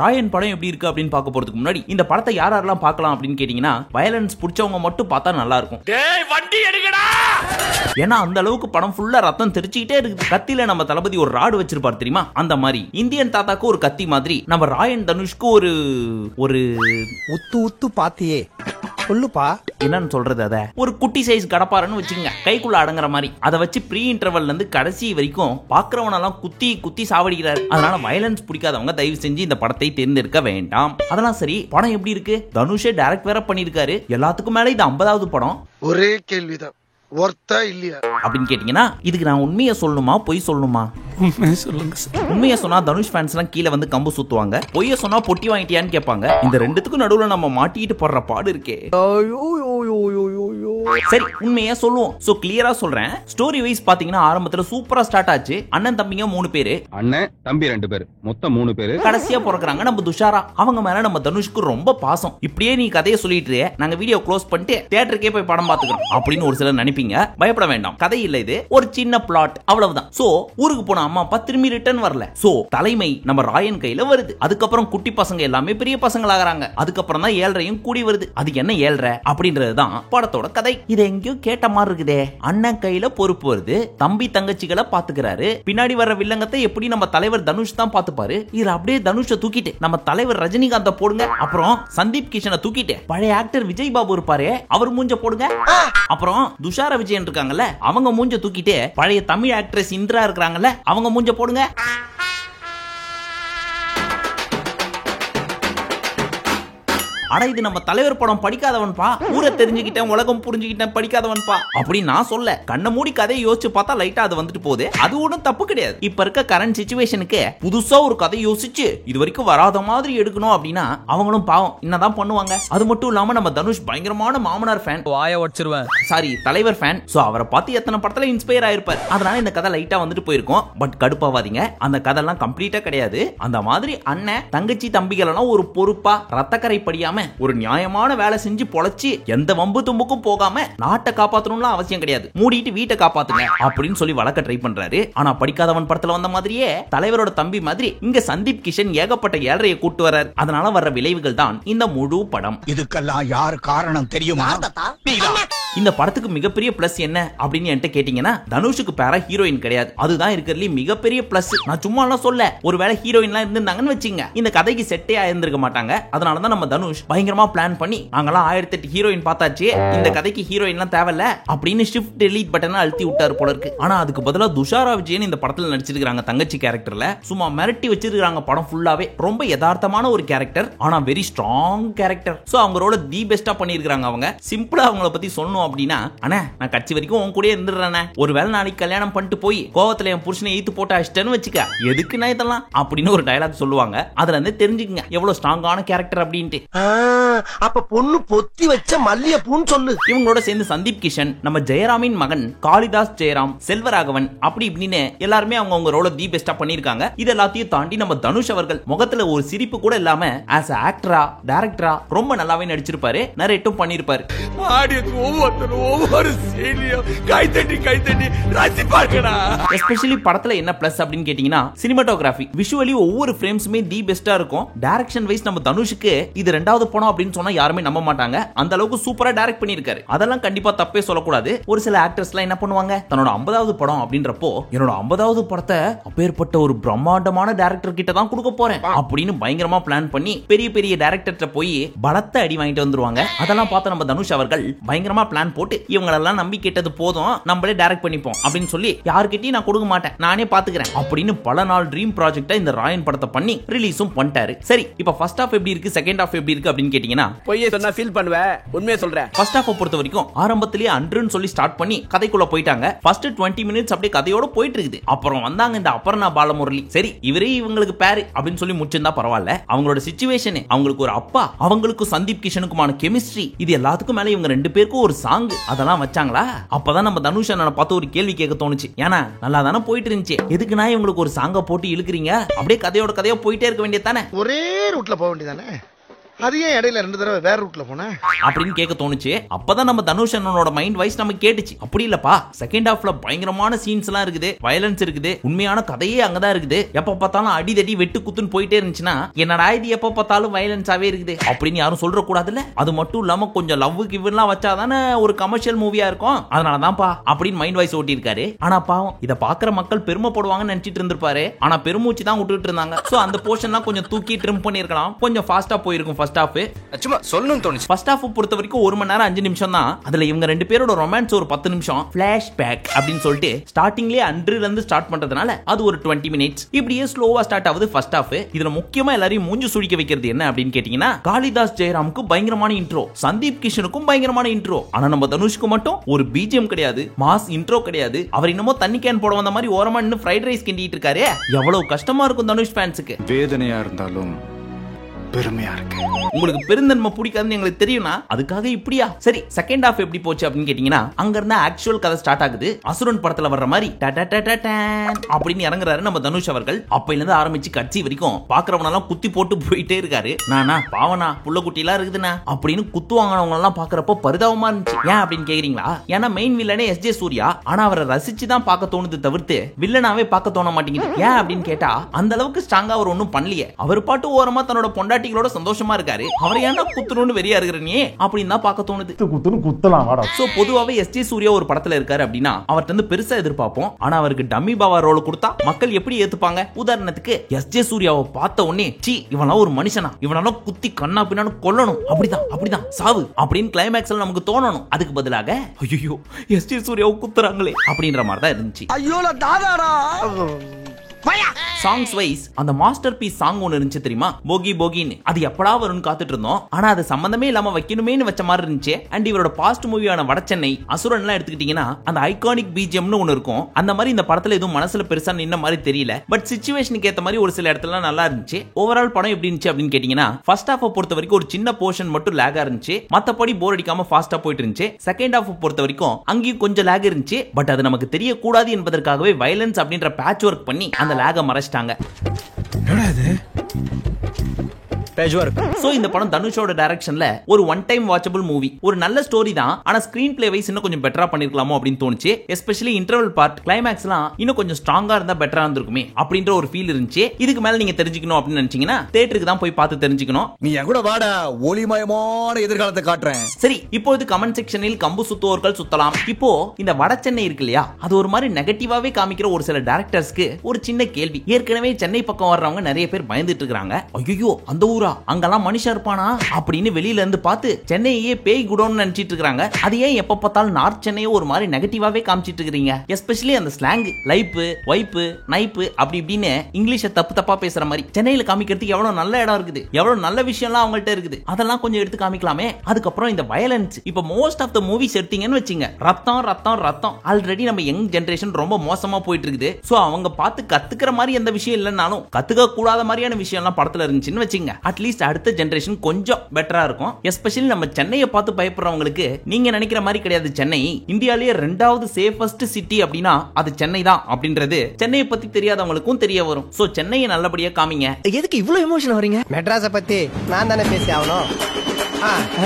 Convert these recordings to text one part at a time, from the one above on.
ராயன் படம் எப்படி இருக்கு அப்படின்னு பார்க்க போறதுக்கு முன்னாடி இந்த படத்தை யாரெல்லாம் பார்க்கலாம் அப்படின்னு கேட்டீங்கன்னா வயலன்ஸ் பிடிச்சவங்க மட்டும் பார்த்தா நல்லா இருக்கும். ஏன்னா அந்த அளவுக்கு படம் ஃபுல்லா ரத்தம் தெரிச்சுக்கிட்டே இருக்கு. கத்தியில நம்ம தளபதி ஒரு ராடு வச்சிருப்பார் தெரியுமா, அந்த மாதிரி இந்தியன் தாத்தாக்கு ஒரு கத்தி மாதிரி நம்ம ராயன் தனுஷ்க்கு ஒரு உத்து பாத்தியே சொல்லுப்பா என்னன்னு சொல்றது, அத ஒரு குட்டி சைஸ் கடப்பாரன்னு வச்சுங்க, கைக்குள்ள அடங்குற மாதிரி. அதை வச்சு ப்ரீ இன்டர்வல்ல இருந்து கடைசி வரைக்கும் பாக்குறவனெல்லாம் குத்தி சாவடிக்கிறாரு. அதனால வயலன்ஸ் பிடிக்காதவங்க தயவு செஞ்சு இந்த படத்தை தேர்ந்தெடுக்க வேண்டாம். அதெல்லாம் சரி, படம் எப்படி இருக்கு? தனுஷே டைரக்ட் வேற பண்ணிருக்காரு. எல்லாத்துக்கும் மேல இது 50வது படம். ஒரே கேள்விதான், ஒர்த்தா இல்லையா அப்படின்னு கேட்டீங்கன்னா இதுக்கு நான் உண்மையை சொல்லணுமா பொய் சொல்லணுமா? உண்மையை சொல்லுங்க சார். உண்மையை சொன்னா தனுஷ் ஃபேன்ஸ் எல்லாம் கீழே வந்து கம்பு சுத்துவாங்க, பொய்ய சொன்னா பொட்டி வாங்கிட்டியான்னு கேட்பாங்க. இந்த ரெண்டுத்துக்கும் நடுவுல நம்ம மாட்டிட்டு போடுற பாடு இருக்கே. சரி, உண்மையா சொல்லுவோம். சோ கிளியரா சொல்றேன். ஸ்டோரி வைஸ் பாத்தீங்கன்னா ஆரம்பத்துல சூப்பரா ஸ்டார்ட் ஆச்சு. அண்ணன் தம்பிங்க 3 பேரு, அண்ணன் தம்பி 2 பேரு, மொத்தம் 3 பேரு. கடைசியா பிறக்குறாங்க நம்ம துஷாரா. அவங்க மேல நம்ம தனுஷ்க்கு ரொம்ப பாசம். இப்படியே நீ கதையை சொல்லிட்டு நாங்க வீடியோ க்ளோஸ் பண்ணிட்டு தியேட்டருக்கே போய் படம் பாத்துக்கிறோம் அப்படின்னு ஒரு சிலர் நினைப்பீங்க. பயப்பட வேண்டாம், கதை இல்ல, இது ஒரு சின்ன பிளாட், அவ்வளவுதான். சோ ஊருக்கு போன அம்மா அப்பா திரும்பி ரிட்டர்ன் வரல. சோ தலைமை நம்ம ராயன் கையில வருது. அதுக்கப்புறம் குட்டி பசங்க எல்லாமே பெரிய பசங்களாகிறாங்க. அதுக்கப்புறம் தான் ஏழ்றையும் கூடி வருது. அதுக்கு என்ன ஏழ்றை அப்படின்றதுதான் படத்தோட கதை. இது எங்கேயோ கேட்ட மாதிரி இருக்குதே. அண்ணன் கையில பொறுப்பு வருது, தம்பி தங்கச்சிகளை பாத்துக்கிறாரு. பின்னாடி வர வில்லங்கத்தை எப்படி நம்ம தலைவர் தனுஷ் தான் பாத்துப்பாரு. இதுல அப்படியே தனுஷை தூக்கிட்டு நம்ம தலைவர் ரஜினிகாந்த போடுங்க. அப்புறம் சந்தீப் கிஷனை தூக்கிட்டு பழைய ஆக்டர் விஜய் பாபு இருப்பாரு, அவர் மூஞ்ச போடுங்க. அப்புறம் துஷாரா விஜயன் இருக்காங்கல்ல, அவங்க மூஞ்ச தூக்கிட்டு பழைய தமிழ் ஆக்ட்ரஸ் இந்திரா இருக்காங்கல்ல, அவங்க மூஞ்ச போடுங்க. ஆனா இது நம்ம தலைவர் படம் படிக்காதவன்பா, ஊரை தெரிஞ்சுக்கிட்டேன், உலகம் புரிஞ்சுக்கிட்டேன், படிக்காதவன்பா அப்படின்னு நான் சொல்ல. கண்ண மூடி கதையை யோசிச்சு பார்த்தா லைட்டா அது வந்துட்டு போகுது. அது ஒன்றும் தப்பு கிடையாது. இப்ப இருக்க கரண்ட் சிச்சுவேஷனுக்கு புதுசா ஒரு கதை யோசிச்சு இது வரைக்கும் வராத மாதிரி எடுக்கணும் அப்படின்னா அவங்களும் பாவம் என்னதான் பண்ணுவாங்க. அது மட்டும் இல்லாம நம்ம தனுஷ் பயங்கரமான மாமனார் ஃபேன், வாய உடைச்சிருவேன், சாரி தலைவர் ஃபேன். சோ அவரை பார்த்து எத்தனை படத்துல இன்ஸ்பயர் ஆயிருப்பார். அதனால இந்த கதை லைட்டா வந்துட்டு போயிருக்கும். பட் கடுப்பாவாதீங்க, அந்த கதைலாம் கம்ப்ளீட்டா கிடையாது. அந்த மாதிரி அண்ணன் தங்கச்சி தம்பிகள் எல்லாம் ஒரு பொறுப்பா ரத்தக்கரை படியாம ஒரு நியாயமான வேலை செஞ்சு பொழைச்சி எந்த வம்பு தும்புக்கும் போகாம நாட்டை காப்பாத்தணும்னு அவசியம் கிடையாது, மூடிட்டு வீட்டை காப்பாத்துங்க அப்படின்னு சொல்லி வளர்க்க ட்ரை பண்றாரு. ஆனா படிக்காதவன் படத்துல வந்த மாதிரியே தலைவரோட தம்பி மாதிரி இங்க சந்தீப் கிஷன் ஏகப்பட்ட ஏழ்றையை கூட்டு வர்றாரு. அதனால வர்ற விளைவுகள் தான் இந்த முழு படம். இதுக்கெல்லாம் யார் காரணம் தெரியுமா? இந்த படத்துக்கு மிகப்பெரிய பிளஸ் என்ன அப்படின்னு என்கிட்ட கேட்டீங்கன்னா தனுஷுக்கு பேரா ஹீரோயின் கிடையாது. அதுதான் இருக்கிறதுல மிகப்பெரிய பிளஸ். நான் சும்மா எல்லாம் சொல்ல, ஒருவேளை ஹீரோயின்லாம் இருந்திருந்தாங்கன்னு வச்சுங்க இந்த கதைக்கு செட்டே ஆயிருந்திருக்க மாட்டாங்க. அதனாலதான் நம்ம தனுஷ் பயங்கரமா பிளான் பண்ணி நாங்கெல்லாம் 1008 ஹீரோயின் பார்த்தாச்சு, இந்த கதைக்கு ஹீரோயின்லாம் தேவையில்ல அப்படின்னு ஷிஃப்ட் டெலீட் பட்டனை அழுத்தி விட்டாரு போல இருக்கு. ஆனா அதுக்கு பதிலா துஷாரா விஜயன் இந்த படத்துல நடிச்சிருக்காங்க தங்கச்சி கேரக்டர்ல. சும்மா மிரட்டி வச்சிருக்காங்க படம் ஃபுல்லாவே. ரொம்ப யதார்த்தமான ஒரு கேரக்டர், ஆனா வெரி ஸ்ட்ராங் கேரக்டர். சோ அவங்களோட தி பெஸ்டா பண்ணிருக்காங்க. அவங்க சிம்பிளா அவங்கள பத்தி சொல்லணும் அப்படின்னா, அண்ணா நான் கட்சி வரைக்கும் உன் கூட இருந்துடுறேன், ஒருவேளை நாளைக்கு கல்யாணம் பண்ணிட்டு போய் கோவத்துல என் புருஷனை ஈத்து போட்டு அடிச்சிட்டேன்னு வச்சுக்க, எதுக்கு நான் இதெல்லாம் அப்படின்னு ஒரு டயலாக் சொல்லுவாங்க. அதுல இருந்து தெரிஞ்சுக்கங்க எவ்வளவு ஸ்ட்ராங்கான கேரக்டர் அப்படின்ட்டு. அப்ப பொண்ணு பொத்தி வச்ச மல்லிகைப்பூன்னு சொல்லு. இவங்களோட சேர்ந்து சந்தீப் கிஷன், நம்ம ஜெயராமின் மகன் காளிதாஸ் ஜெயராம், செல்வராகவன் அப்படி இப்படின்னு எல்லாருமே அவங்க ரோல தி பெஸ்டா பண்ணிருக்காங்க. இது எல்லாத்தையும் தாண்டி நம்ம தனுஷ் அவர்கள் முகத்துல ஒரு சிரிப்பு கூட இல்லாம ஆஸ் ஆக்டரா டைரக்டரா ரொம்ப நல்லாவே நடிச்சிருப்பாரு, நரேட்டும் பண்ணிருப்பாரு. எஸ்பெஷலி படத்துல என்ன பிளஸ் அப்படின்னு கேட்டீங்கன்னா சினிமாட்டோகிராஃபி, விஷுவலி ஒவ்வொரு ஃப்ரேம்ஸுமே தி பெஸ்டா இருக்கும். டைரக்ஷன் வைஸ் நம்ம தனுஷுக்கு இது 2வது படம் அப்படின்னு சொன்னா யாருமே நம்ப மாட்டாங்க. அந்த அளவுக்கு சூப்பரா டைரக்ட் பண்ணிருக்காரு. அதெல்லாம் கண்டிப்பா தப்பே சொல்லக்கூடாது. ஒரு சில ஆக்டர்ஸ்லாம் என்ன பண்ணுவாங்க, தன்னோட 50வது படம் அப்படின்றப்போ என்னோட 50வது படத்தை அப்பேற்பட்ட ஒரு பிரம்மாண்டமான டைரக்டர் கிட்ட தான் கொடுக்க போறேன் அப்படின்னு பயங்கரமா பிளான் பண்ணி பெரிய பெரிய டைரக்டர்கிட்ட போய் பலத்த அடி வாங்கிட்டு வந்துருவாங்க. அதெல்லாம் பார்த்து நம்ம தனுஷ் அவர்கள் பயங்கரமா பிளான் போட்டு இவங்களெல்லாம் நம்பி கேட்டது போதும், நம்மளே டைரக்ட் பண்ணிப்போம் அப்படின்னு சொல்லி யார்கிட்டயும் நான் கொடுக்க மாட்டேன், நானே பாத்துக்கிறேன் அப்படின்னு பல நாள் ட்ரீம் ப்ராஜெக்ட்டை இந்த ராயன் படத்தை பண்ணி ரிலீஸும் பண்ணிட்டாரு. சரி, இப்போ ஃபர்ஸ்ட் ஹாஃப் எப்படி இருக்கு, செகண்ட் ஹாஃப் எப்படி இருக்கு அப்படின்னு கேட்டீங்கன்னா, பொய்யே சொன்னா ஃபீல் பண்ணுவேன், உண்மையை சொல்றேன். ஃபர்ஸ்ட் ஹாஃப் பொறுத்த வரைக்கும் ஆரம்பத்திலேயே அன்றுன்னு சொல்லி ஸ்டார்ட் பண்ணி கதைக்குள்ள போயிட்டாங்க. ஃபர்ஸ்ட் 20 மினிட்ஸ் அப்படியே கதையோட போயிட்டு இருக்குது. அப்புறம் வந்தாங்க இந்த அபர்ணா பாலமுரளி. சரி, இவரே இவங்களுக்கு பேரு அப்படின்னு சொல்லி முடிச்சிருந்தா பரவாயில்ல. அவங்களோட சிச்சுவேஷன், அவங்களுக்கு ஒரு அப்பா, அவங்களுக்கு சந்தீப் கிஷனுக்குமான கெமிஸ்ட்ரி, இது எல்லாத்துக்கும் மேல இவங்க 2 பேருக்கும் ஒரு சாங் அதெல்லாம் வச்சாங்களா. அப்பதான் நம்ம தனுஷ் அண்ணனை பார்த்து ஒரு கேள்வி கேட்க தோணுச்சு. ஏன்னா நல்லா தானே போயிட்டு இருந்துச்சு, எதுக்குன்னா இவங்களுக்கு ஒரு சாங்க போட்டு இழுக்கிறீங்க, அப்படியே கதையோட கதையா போயிட்டே இருக்க வேண்டியது தானே, ஒரே ரூட்ல போக வேண்டியதானே. அது ஏன் இடையில 2 தடவை வேற ரூட்ல போன அப்படின்னு கேட்க தோணுச்சு. அப்பதான் நம்ம தனுஷ் அண்ணனோட மைண்ட் வைஸ் நம்ம கேட்டுச்சு. அப்படி இல்லப்பா, செகண்ட் ஹாஃப்ல பயங்கரமான சீன்ஸ் எல்லாம் இருக்குது, வயலன்ஸ் இருக்குது, உண்மையான கதையே அங்கதான் இருக்குது. எப்ப பார்த்தாலும் அடிதடி வெட்டு குத்துன்னு போயிட்டே இருந்துச்சுன்னா என்னடா இது எப்ப பார்த்தாலும் வயலன்ஸாவே இருக்குது அப்படின்னு யாரும் சொல்ற கூடாதுல்ல. அது மட்டும் இல்லாம கொஞ்சம் லவ் கிவ்லாம் வச்சாதானே ஒரு கமர்ஷியல் மூவியா இருக்கும். அதனாலதான்ப்பா அப்படின்னு மைண்ட் வைஸ் ஓட்டி இருக்காரு. ஆனா பாவம், இத பாக்குற மக்கள் பெருமைப்படுவாங்கன்னு நினைச்சிட்டு இருந்திருப்பாரு. ஆனா பெருமூச்சு தான் விட்டுட்டு இருந்தாங்க. சோ அந்த போர்ஷன்லாம் கொஞ்சம் தூக்கி ட்ரிம் பண்ணிருக்கலாம், கொஞ்சம் ஃபாஸ்டா போயிருக்கும் ஃபர்ஸ்ட் ஹாஃப். சும்மா சொல்லணும்னு தோணுச்சு. ஃபர்ஸ்ட் ஹாஃப் பொறுத்த வரைக்கும் 1 மணி நேரம் 5 நிமிஷம் தான். அதுல இவங்க 2 பேரோட ரொமான்ஸ் ஒரு 10 நிமிஷம், ஃபிளாஷ் பேக் அப்படின்னு சொல்லிட்டு ஸ்டார்டிங்லயே அன்றில இருந்து ஸ்டார்ட் பண்றதுனால அது ஒரு 20 மினிட்ஸ். இப்படியே ஸ்லோவா ஸ்டார்ட் ஆகுது ஃபர்ஸ்ட் ஹாஃப். இதுல முக்கியமா எல்லாரையும் மூஞ்சி சுழிக்க வைக்கிறது என்ன அப்படின்னு கேட்டீங்கன்னா, காளிதாஸ் ஜெயராமுக்கு பயங்கரமான இன்ட்ரோ, சந்தீப் கிஷனுக்கும் பயங்கரமான இன்ட்ரோ. ஆனா நம்ம தனுஷ்க்கு மட்டும் ஒரு பிஜிஎம் கிடையாது, மாஸ் இன்ட்ரோ கிடையாது. அவர் என்னமோ தண்ணி கேன் போட வந்த மாதிரி ஓரமா நின்னு ஃப்ரைட் ரைஸ் கிண்டிட்டு இருக்காரு. எவ்வளவு கஷ்டமா இருக்கும் தனுஷ் ஃபேன்ஸுக்கு. வேதனையா இருந்தாலும் பெருமையா இருக்கு. உங்களுக்கு பெருந்தன்மை பிடிக்காதுன்னு எங்களுக்கு தெரியும்னா அதுக்காக இப்படியா? சரி, செகண்ட் ஹாஃப் எப்படி போச்சு அப்படின்னு கேட்டீங்கன்னா, அங்க இருந்தா ஆக்சுவல் கதை ஸ்டார்ட் ஆகுது. அசுரன் படத்துல வர்ற மாதிரி அப்படின்னு இறங்குறாரு நம்ம தனுஷ் அவர்கள். அப்பையில இருந்து ஆரம்பிச்சு கட்சி வரைக்கும் பாக்குறவனெல்லாம் குத்தி போட்டு போயிட்டே இருக்காரு. நானா பாவனா புள்ள குட்டி எல்லாம் இருக்குதுண்ணா அப்படின்னு குத்து வாங்கினவங்க எல்லாம் பாக்குறப்போ பரிதாபமா இருந்துச்சு. ஏன் அப்படின்னு கேக்குறீங்களா? ஏன்னா மெயின் வில்லனே எஸ்.ஜே. சூர்யா. ஆனா அவரை ரசிச்சு தான் பார்க்க தோணுது தவிர்த்து வில்லனாவே பார்க்க தோண மாட்டேங்குது. ஏன் அப்படின்னு கேட்டா, அந்த அளவுக்கு ஸ்ட்ராங்கா அவர் ஒன்னும் பண்ணலையே. அவர் பாட்டு ஓரமா தன்னோட பொண்டாட்டி சந்தோஷமா இருக்காரு. அவர் ஏன்னா குத்துறோன்னு வெறியா இருக்கிறனே அப்படின்னு தான் பார்க்க தோணுது. சோ பொதுவாவே எஸ்.ஜே. சூர்யா ஒரு படத்துல இருக்காரு அப்படின்னா அவர்ட்ட இருந்து பெருசா எதிர்பார்ப்போம். ஆனா அவருக்கு டம்மி பாவா ரோல் கொடுத்தா மக்கள் எப்படி ஏத்துப்பாங்க? உதாரணத்துக்கு எஸ்.ஜே. சூர்யாவை பார்த்த உடனே சீ இவனெல்லாம் ஒரு மனுஷனா, இவனெல்லாம் குத்தி கண்ணா பின்னான்னு கொல்லணும், அப்படிதான் சாவு அப்படின்னு கிளைமேக்ஸ்ல நமக்கு தோணணும். அதுக்கு பதிலாக ஐயோ எஸ்.ஜே. சூர்யாவை குத்துறாங்களே அப்படின்ற மாதிரி தான் இருந்துச்சு. ஐயோ தாதாடா. சாங்ஸ் வைஸ் அந்த மாஸ்டர் பீஸ் சாங் ஒன்னு இருந்துச்சு தெரியுமா, போகி போகின்னு. அது எப்படா வரும்னு காத்துட்டு இருந்தோம். ஆனா அது சம்பந்தமே இல்லாம வைக்கணுமேனு வச்ச மாதிரி இருந்துச்சு. அண்ட் இவரோட பாஸ்ட் மூவியான வடச்சென்னை, அசுரன் எல்லாம் எடுத்துக்கிட்டீங்கன்னா அந்த ஐகானிக் பிஜிஎம்னு ஒன்னு இருக்கும். அந்த மாதிரி இந்த படத்துல எதுவும் மனசுல பெருசா நின்ன மாதிரி தெரியல. பட் சிச்சுவேஷனுக்கு ஏத்த மாதிரி ஒரு சில இடத்துல நல்லா இருந்துச்சு. ஓவரால் படம் எப்படி இருந்துச்சு அப்படின்னு கேட்டீங்கன்னா, ஃபர்ஸ்ட் ஹாஃப் பொறுத்த வரைக்கும் ஒரு சின்ன போர்ஷன் மட்டும் லேகா இருந்துச்சு. மத்தபடி போர் அடிக்காம ஃபாஸ்டா போயிட்டு இருந்துச்சு. செகண்ட் ஹாஃப் பொறுத்த வரைக்கும் அங்கேயும் கொஞ்சம் லேக் இருந்துச்சு. பட் அது நமக்கு தெரியக்கூடாது என்பதற்காகவே வயலன்ஸ் அப்படின்ற பேட்ச் ஒர்க் பண்ணி அந்த லேக மறைச்சிட்டாங்க. சோ இந்த படம் தனுஷோட டைரக்ஷன்ல ஒரு ஒன் டைம் வாட்சபிள் மூவி. ஒரு நல்ல ஸ்டோரி தான். ஆனா ஸ்கிரீன் பிளே வைஸ் இன்னும் கொஞ்சம் பெட்டரா பண்ணிருக்கலாமோ அப்படின்னு தோணுச்சு. எஸ்பெஷலி இன்டர்வல் பார்ட், கிளைமேக்ஸ்லாம் இன்னும் கொஞ்சம் ஸ்ட்ராங்கா இருந்தா பெட்டரா இருந்திருக்குமே அப்படின்ற ஒரு ஃபீல் இருந்துச்சு. இதுக்கு மேல நீங்க தெரிஞ்சுக்கணும் அப்படின்னு நினைச்சீங்கன்னா தியேட்டருக்கு தான் போய் பார்த்து தெரிஞ்சுக்கணும். நீ என் கூட வாடா, ஒளிமயமான எதிர்காலத்தை காட்டுறேன். சரி, இப்போது கமெண்ட் செக்ஷனில் கம்பு சுத்துவோர்கள் சுத்தலாம். இப்போ இந்த வட சென்னை இருக்கு இல்லையா, அது ஒரு மாதிரி நெகட்டிவாவே காமிக்கிற ஒரு சில டைரக்டர்ஸ்க்கு ஒரு சின்ன கேள்வி. ஏற்கனவே சென்னை பக்கம் வர்றவங்க நிறைய பேர் பயந்துட்டு இருக்காங்க. ஐயோ அந்த ஊரா, அங்கெல்லாம் மனுஷன் இருப்பானா அப்படின்னு வெளியில இருந்து பார்த்து சென்னையே பேய் குடோன்னு நினைச்சிட்டு இருக்காங்க. அது ஏன் எப்ப பார்த்தாலும் நார்த் சென்னையை ஒரு மாதிரி நெகட்டிவாவே காமிச்சிட்டு இருக்கீங்க? எஸ்பெஷலி அந்த ஸ்லாங் லைப்பு, வைப்பு, நைப்பு அப்படி இப்படின்னு இங்கிலீஷை தப்பா பேசுற மாதிரி சென்னையில காமிக்கிறதுக்கு எவ்வளவு நல்ல இடம் இருக்குது, எவ்வளவு நல்ல விஷயம்லாம் அவங்கள்ட்ட இருக்குது. அதெல்லாம் கொஞ்சம் எடுத்து காமிக்கலாமே. அதுக்கப்புறம் இந்த வயலன்ஸ், இப்ப மோஸ்ட் ஆஃப் த மூவிஸ் எடுத்தீங்கன்னு வச்சுங்க, ரத்தம் ஆல்ரெடி நம்ம யங் ஜெனரேஷன் ரொம்ப மோசமா போயிட்டு இருக்குது. சோ அவங்க பார்த்து கத்துக்கிற மாதிரி எந்த விஷயம் இல்லைன்னாலும் கத்துக்க கூடாத மாதிரியான விஷயம் எல்லாம் படத்துல இருந்துச்சுன்னு வச்சுங்க, அட்லீஸ்ட் அடுத்த ஜெனரேஷன் கொஞ்சம் பெட்டரா இருக்கும். எஸ்பெஷலி நம்ம சென்னையை பார்த்து பயப்படுறவங்களுக்கு நீங்க நினைக்கிற மாதிரி கிடையாது. சென்னை இந்தியாலேயே 2வது சேஃபஸ்ட் சிட்டி அப்படின்னா அது சென்னை தான் அப்படின்றது சென்னையை பத்தி தெரியாதவங்களுக்கும் தெரிய வரும். சோ சென்னையை நல்லபடியா காமிங்க. எதுக்கு இவ்வளவு எமோஷனல் வரீங்க? மெட்ராஸை பத்தி நான் தானே பேசி ஆகணும்.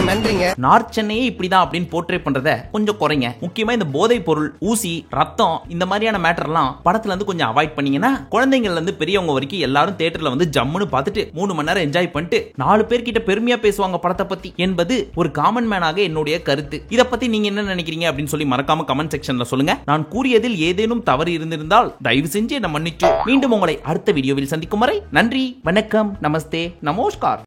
நன்றிங்க. நார்த் சென்னையே இப்படிதான் அப்படின்னு போர்ட்ரே பண்றத கொஞ்சம் குறைங்க. முக்கியமா இந்த போதை பொருள், ஊசி, ரத்தம் இந்த மாதிரியான மேட்டர்லாம் படத்துல இருந்து கொஞ்சம் அவாய்ட் பண்ணீங்கன்னா குழந்தைங்கள்ல இருந்து பெரியவங்க வரைக்கும் எல்லாரும் தியேட்டர்ல வந்து ஜம்முன்னு பார்த்துட்டு 3 மணி நேரம் என்ஜாய் பண்ணிட்டு 4 பேர்கிட்ட பெருமையா பேசுவாங்க படத்தை பத்தி என்பது ஒரு காமன் மேனாக என்னுடைய கருத்து. இத பத்தி நீங்க என்ன நினைக்கிறீங்க அப்படின்னு சொல்லி மறக்காம கமெண்ட் செக்ஷன்ல சொல்லுங்க. நான் கூறியதில் ஏதேனும் தவறு இருந்திருந்தால் தயவு செஞ்சு என்ன மன்னிச்சு. மீண்டும் உங்களை அடுத்த வீடியோவில் சந்திக்கும் வரை நன்றி, வணக்கம், நமஸ்தே, நமஸ்கார்.